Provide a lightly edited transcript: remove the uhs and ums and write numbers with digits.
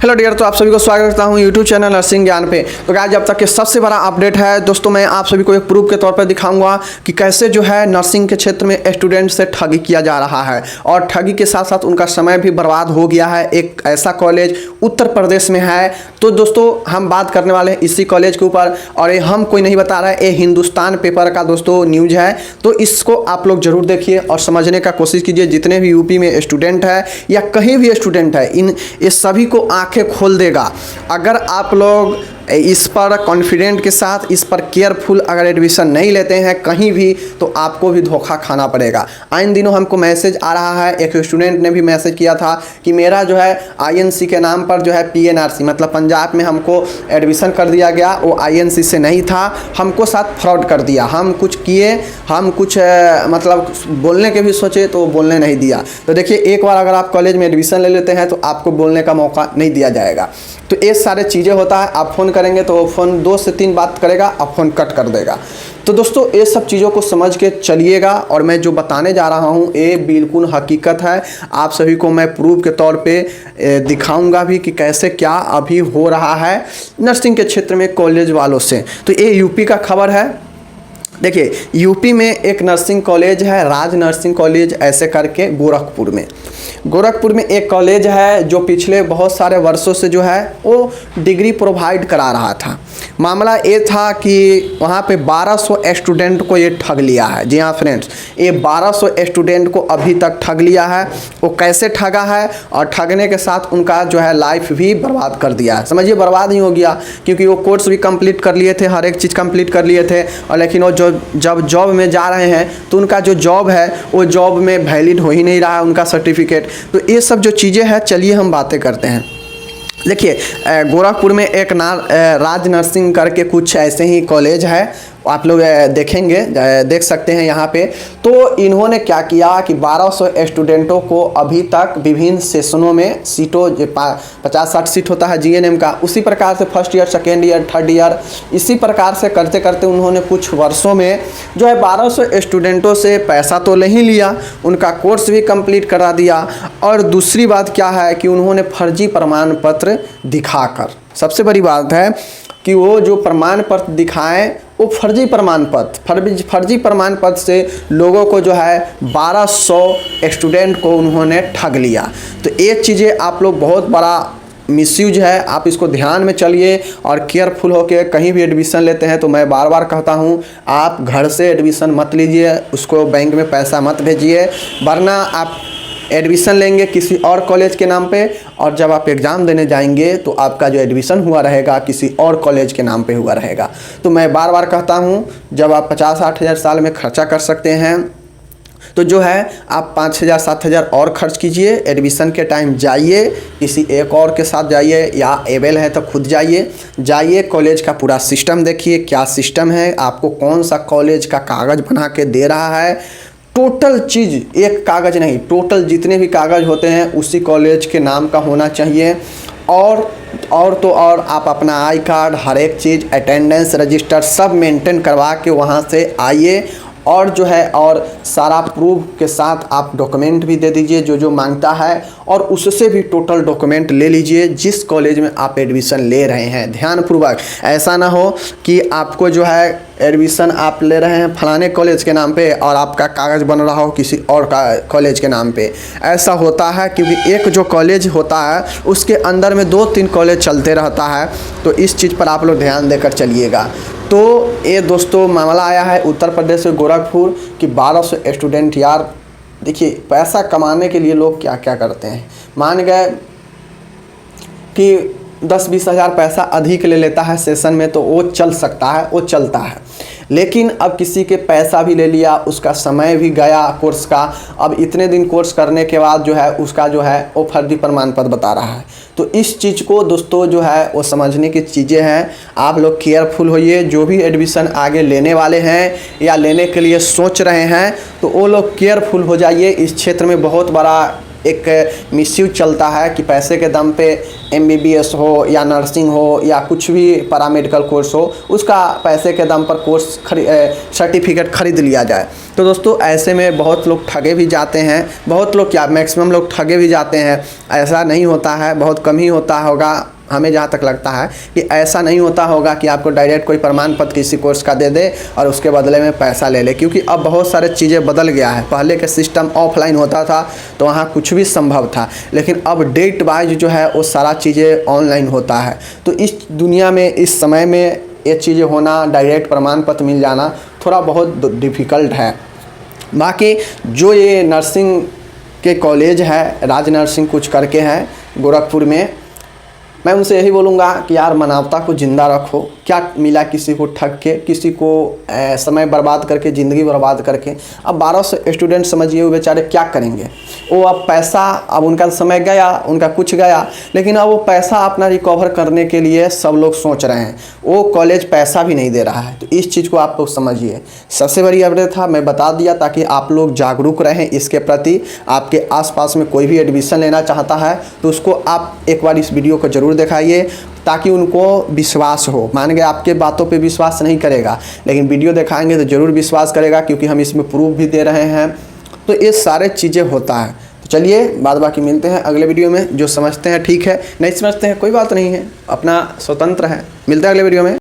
Hello dear, तो आप सभी को स्वागत करता हूं यूट्यूब चैनल नर्सिंग ज्ञान पे। तो गाइस, जब तक के सबसे बड़ा अपडेट है दोस्तों, मैं आप सभी को एक प्रूफ के तौर पर दिखाऊंगा कि कैसे जो है नर्सिंग के क्षेत्र में स्टूडेंट से ठगी किया जा रहा है और ठगी के साथ साथ उनका समय भी बर्बाद हो गया है। एक ऐसा कॉलेज उत्तर प्रदेश में है। तो दोस्तों, हम बात करने वाले हैं इसी कॉलेज के ऊपर और ये हम कोई नहीं बता रहा है, ये हिंदुस्तान पेपर का दोस्तों न्यूज है। तो इसको आप लोग जरूर देखिए और समझने का कोशिश कीजिए। जितने भी यूपी में स्टूडेंट है या कहीं भी स्टूडेंट है, ये सभी को आंखें खोल देगा अगर आप लोग इस पर कॉन्फिडेंट के साथ, इस पर केयरफुल अगर एडमिशन नहीं लेते हैं कहीं भी, तो आपको भी धोखा खाना पड़ेगा। आइन दिनों हमको मैसेज आ रहा है, एक स्टूडेंट ने भी मैसेज किया था कि मेरा जो है आईएनसी के नाम पर जो है पीएनआरसी मतलब पंजाब में हमको एडमिशन कर दिया गया, वो आईएनसी से नहीं था, हमको साथ फ्रॉड कर दिया। हम कुछ किए, हम कुछ मतलब बोलने के भी सोचे तो बोलने नहीं दिया। तो देखिए, एक बार अगर आप कॉलेज में एडमिशन ले लेते हैं तो आपको बोलने का मौका नहीं दिया जाएगा। तो ये सारे चीज़ें होता है। आप फ़ोन करेंगे तो वो फ़ोन 2 से 3 बात करेगा, अब फ़ोन कट कर देगा। तो दोस्तों, ये सब चीज़ों को समझ के चलिएगा और मैं जो बताने जा रहा हूँ ये बिल्कुल हकीकत है। आप सभी को मैं प्रूफ के तौर पे दिखाऊंगा भी कि कैसे क्या अभी हो रहा है नर्सिंग के क्षेत्र में कॉलेज वालों से। तो ये यूपी का खबर है। देखिए, यूपी में एक नर्सिंग कॉलेज है, राज नर्सिंग कॉलेज ऐसे करके गोरखपुर में एक कॉलेज है जो पिछले बहुत सारे वर्षों से जो है वो डिग्री प्रोवाइड करा रहा था। मामला ये था कि वहाँ पे 1200 स्टूडेंट को ये ठग लिया है। जी हाँ फ्रेंड्स, ये 1200 स्टूडेंट को अभी तक ठग लिया है। वो कैसे ठगा है और ठगने के साथ उनका जो है लाइफ भी बर्बाद कर दिया है। समझिए, बर्बाद ही हो गया, क्योंकि वो कोर्स भी कंप्लीट कर लिए थे, हर एक चीज़ कंप्लीट कर लिए थे, और लेकिन वो जब जॉब में जा रहे हैं तो उनका जो जॉब है वो जॉब में वैलिड हो ही नहीं रहा है उनका सर्टिफिकेट। तो ये सब जो चीज़ें हैं, चलिए हम बातें करते हैं। देखिए, गोरखपुर में एक राज नर्सिंग करके कुछ ऐसे ही कॉलेज है, आप लोग देखेंगे, देख सकते हैं यहाँ पे। तो इन्होंने क्या किया कि 1200 स्टूडेंटों को अभी तक विभिन्न सेशनों में सीटों 50-60 सीट होता है जीएनएम का, उसी प्रकार से first year, second year, third year, इसी प्रकार से करते करते उन्होंने कुछ वर्षों में जो है 1200 स्टूडेंटों से पैसा तो नहीं लिया, उनका कोर्स भी कंप्लीट करा दिया। और दूसरी बात क्या है कि उन्होंने फर्जी प्रमाण पत्र दिखाकर, सबसे बड़ी बात है कि वो जो प्रमाण पत्र दिखाएं वो फर्जी प्रमाण पत्र से लोगों को जो है 1200 स्टूडेंट को उन्होंने ठग लिया। तो ये चीज़ें आप लोग बहुत बड़ा मिसयूज है, आप इसको ध्यान में चलिए और केयरफुल होकर कहीं भी एडमिशन लेते हैं तो मैं बार बार कहता हूँ, आप घर से एडमिशन मत लीजिए, उसको बैंक में पैसा मत भेजिए, वरना आप एडमिशन लेंगे किसी और कॉलेज के नाम पे और जब आप एग्ज़ाम देने जाएंगे तो आपका जो एडमिशन हुआ रहेगा किसी और कॉलेज के नाम पे हुआ रहेगा। तो मैं बार बार कहता हूँ, जब आप 50-60 हज़ार साल में खर्चा कर सकते हैं तो जो है आप 5,000-7 हज़ार और खर्च कीजिए। एडमिशन के टाइम जाइए, किसी एक और के साथ जाइए या एबल है तो खुद जाइए कॉलेज का पूरा सिस्टम देखिए, क्या सिस्टम है, आपको कौन सा कॉलेज का कागज़ बना के दे रहा है। टोटल चीज़, एक कागज़ नहीं, टोटल जितने भी कागज़ होते हैं उसी कॉलेज के नाम का होना चाहिए। और तो और आप अपना आई कार्ड, हर एक चीज़, अटेंडेंस रजिस्टर सब मेंटेन करवा के वहाँ से आइए और जो है और सारा प्रूफ के साथ आप डॉक्यूमेंट भी दे दीजिए जो मांगता है, और उससे भी टोटल डॉक्यूमेंट ले लीजिए जिस कॉलेज में आप एडमिशन ले रहे हैं। ध्यानपूर्वक, ऐसा ना हो कि आपको जो है एडमिशन आप ले रहे हैं फलाने कॉलेज के नाम पे और आपका कागज़ बन रहा हो किसी और का कॉलेज के नाम पे। ऐसा होता है क्योंकि एक जो कॉलेज होता है उसके अंदर में 2-3 कॉलेज चलते रहता है। तो इस चीज़ पर आप लोग ध्यान देकर चलिएगा। तो ये दोस्तों मामला आया है उत्तर प्रदेश से गोरखपुर कि 1200 स्टूडेंट, यार देखिए, पैसा कमाने के लिए लोग क्या क्या करते हैं। मान गए कि 10-20 हज़ार पैसा अधिक ले लेता है सेशन में तो वो चल सकता है, वो चलता है, लेकिन अब किसी के पैसा भी ले लिया, उसका समय भी गया कोर्स का, अब इतने दिन कोर्स करने के बाद जो है उसका जो है वो फर्जी प्रमाण पत्र बता रहा है। तो इस चीज़ को दोस्तों जो है वो समझने की चीज़ें हैं। आप लोग केयरफुल होइए, जो भी एडमिशन आगे लेने वाले हैं या लेने के लिए सोच रहे हैं तो वो लोग केयरफुल हो जाइए। इस क्षेत्र में बहुत बड़ा एक मिसयूज चलता है कि पैसे के दम पे MBBS हो या नर्सिंग हो या कुछ भी पैरामेडिकल कोर्स हो, उसका पैसे के दम पर कोर्स सर्टिफिकेट खरीद लिया जाए। तो दोस्तों ऐसे में बहुत लोग ठगे भी जाते हैं, बहुत लोग क्या मैक्सिमम लोग ठगे भी जाते हैं। ऐसा नहीं होता है, बहुत कम ही होता होगा, हमें जहाँ तक लगता है कि ऐसा नहीं होता होगा कि आपको डायरेक्ट कोई प्रमाण पत्र किसी कोर्स का दे दे और उसके बदले में पैसा ले ले, क्योंकि अब बहुत सारे चीज़ें बदल गया है। पहले के सिस्टम ऑफलाइन होता था तो वहाँ कुछ भी संभव था, लेकिन अब डेट वाइज जो है वो सारा चीज़ें ऑनलाइन होता है। तो इस दुनिया में, इस समय में ये चीज़ें होना, डायरेक्ट प्रमाण पत्र मिल जाना थोड़ा बहुत डिफ़िकल्ट है। बाकी जो ये नर्सिंग के कॉलेज है, राज नर्सिंग कुछ करके है गोरखपुर में, मैं उनसे यही बोलूँगा कि यार मानवता को ज़िंदा रखो। क्या मिला किसी को ठग के, किसी को समय बर्बाद करके, ज़िंदगी बर्बाद करके। अब 1200 स्टूडेंट समझिए वो बेचारे क्या करेंगे। वो अब पैसा, अब उनका समय गया, उनका कुछ गया, लेकिन अब वो पैसा अपना रिकवर करने के लिए सब लोग सोच रहे हैं। वो कॉलेज पैसा भी नहीं दे रहा है। तो इस चीज़ को आप लोग समझिए। सबसे बड़ी अपडेट था, मैं बता दिया ताकि आप लोग जागरूक रहें इसके प्रति। आपके आसपास में कोई भी एडमिशन लेना चाहता है तो उसको आप एक बार इस वीडियो को ज़रूर दिखाइए ताकि उनको विश्वास हो। मान गए आपके बातों पे विश्वास नहीं करेगा, लेकिन वीडियो दिखाएंगे तो ज़रूर विश्वास करेगा, क्योंकि हम इसमें प्रूफ भी दे रहे हैं। तो ये सारे चीज़ें होता है। तो चलिए बाद बाकी मिलते हैं अगले वीडियो में। जो समझते हैं ठीक है, नहीं समझते हैं कोई बात नहीं है, अपना स्वतंत्र है। मिलते हैं अगले वीडियो में।